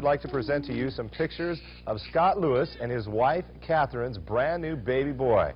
like to present to you some pictures of Scott Lewis and his wife, Catherine's brand new baby boy.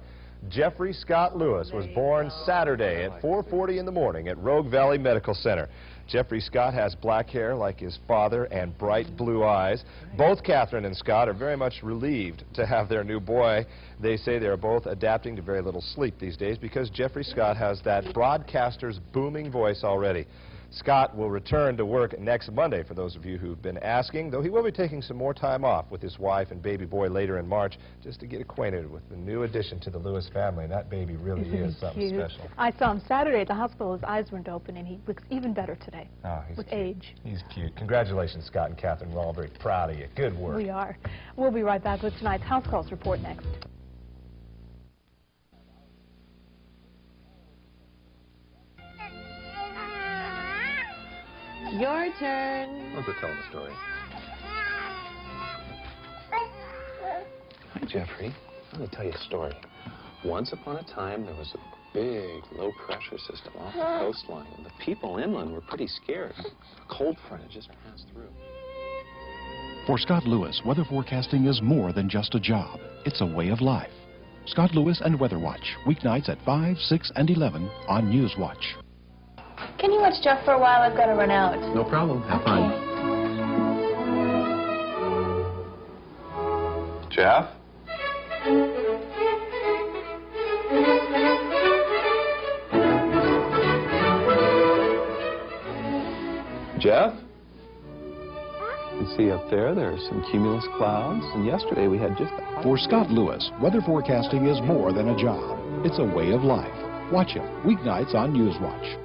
Jeffrey Scott Lewis was born Saturday at 4:40 in the morning at Rogue Valley Medical Center. Jeffrey Scott has black hair like his father and bright blue eyes. Both Catherine and Scott are very much relieved to have their new boy. They say they are both adapting to very little sleep these days because Jeffrey Scott has that broadcaster's booming voice already. Scott will return to work next Monday, for those of you who've been asking, though he will be taking some more time off with his wife and baby boy later in March just to get acquainted with the new addition to the Lewis family. And that baby really is something special. I saw him Saturday at the hospital. His eyes weren't open, and he looks even better today with cute. age. He's cute. Congratulations, Scott and Catherine. We're all very proud of you. Good work. We are. We'll be right back with tonight's House Calls report next. Your turn. I'll go tell him a story. Hi, Jeffrey. I'm going to tell you a story. Once upon a time, there was a big low-pressure system off the coastline, and the people inland were pretty scared. A cold front had just passed through. For Scott Lewis, weather forecasting is more than just a job. It's a way of life. Scott Lewis and Weather Watch, weeknights at 5, 6, and 11 on Newswatch. Can you watch Jeff for a while? I've got to run out. No problem. Have fun. Jeff? Jeff? You see up there's some cumulus clouds, and yesterday we had just a... For Scott Lewis, weather forecasting is more than a job. It's a way of life. Watch him weeknights on Newswatch.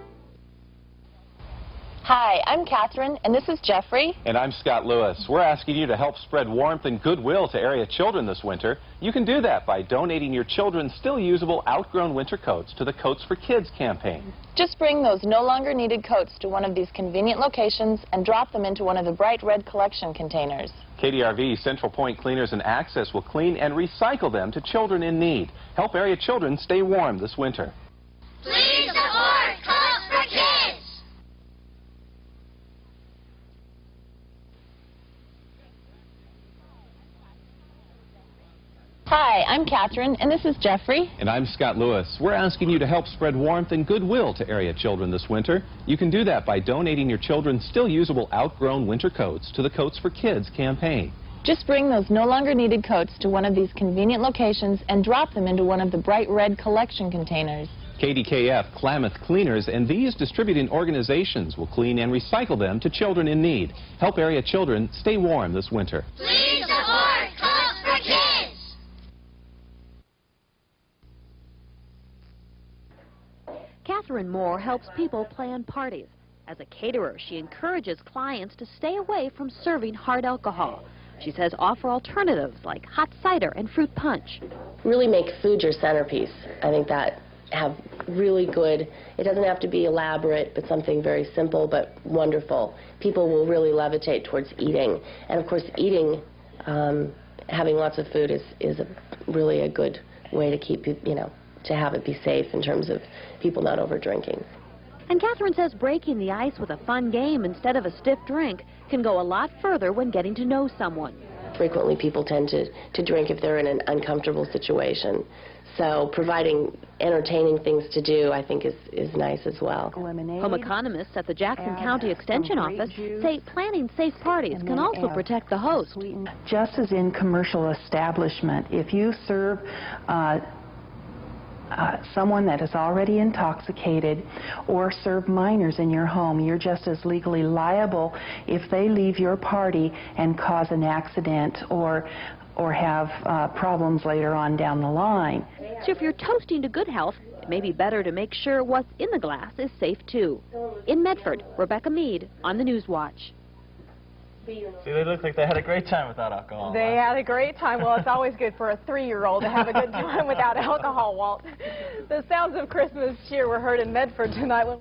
Hi, I'm Catherine, and this is Jeffrey. And I'm Scott Lewis. We're asking you to help spread warmth and goodwill to area children this winter. You can do that by donating your children's still usable outgrown winter coats to the Coats for Kids campaign. Just bring those no longer needed coats to one of these convenient locations and drop them into one of the bright red collection containers. KDRV Central Point Cleaners and Access will clean and recycle them to children in need. Help area children stay warm this winter. Please support Coats for Kids! Hi, I'm Catherine, and this is Jeffrey. And I'm Scott Lewis. We're asking you to help spread warmth and goodwill to area children this winter. You can do that by donating your children's still usable outgrown winter coats to the Coats for Kids campaign. Just bring those no longer needed coats to one of these convenient locations and drop them into one of the bright red collection containers. KDKF, Klamath, Kleaners, and these distributing organizations will clean and recycle them to children in need. Help area children stay warm this winter. Please support Coats for Kids! Catherine Moore helps people plan parties. As a caterer, she encourages clients to stay away from serving hard alcohol. She says offer alternatives like hot cider and fruit punch. Really make food your centerpiece. I think that have really good, it doesn't have to be elaborate, but something very simple but wonderful. People will really levitate towards eating. And of course eating, having lots of food is really a good way to keep, to have it be safe in terms of people not over drinking. And Catherine says breaking the ice with a fun game instead of a stiff drink can go a lot further when getting to know someone. Frequently people tend to drink if they're in an uncomfortable situation. So providing entertaining things to do, I think, is nice as well. Home economists at the Jackson County Extension Office say planning safe parties can also protect the host. Just as in commercial establishment, if you serve someone that is already intoxicated or serve minors in your home, you're just as legally liable if they leave your party and cause an accident or have problems later on down the line. So if you're toasting to good health, it may be better to make sure what's in the glass is safe too. In Medford, Rebecca Meade on the Newswatch. See, they look like they had a great time without alcohol. They had a great time. Well, it's always good for a 3-year-old to have a good time without alcohol, Walt. The sounds of Christmas cheer were heard in Medford tonight.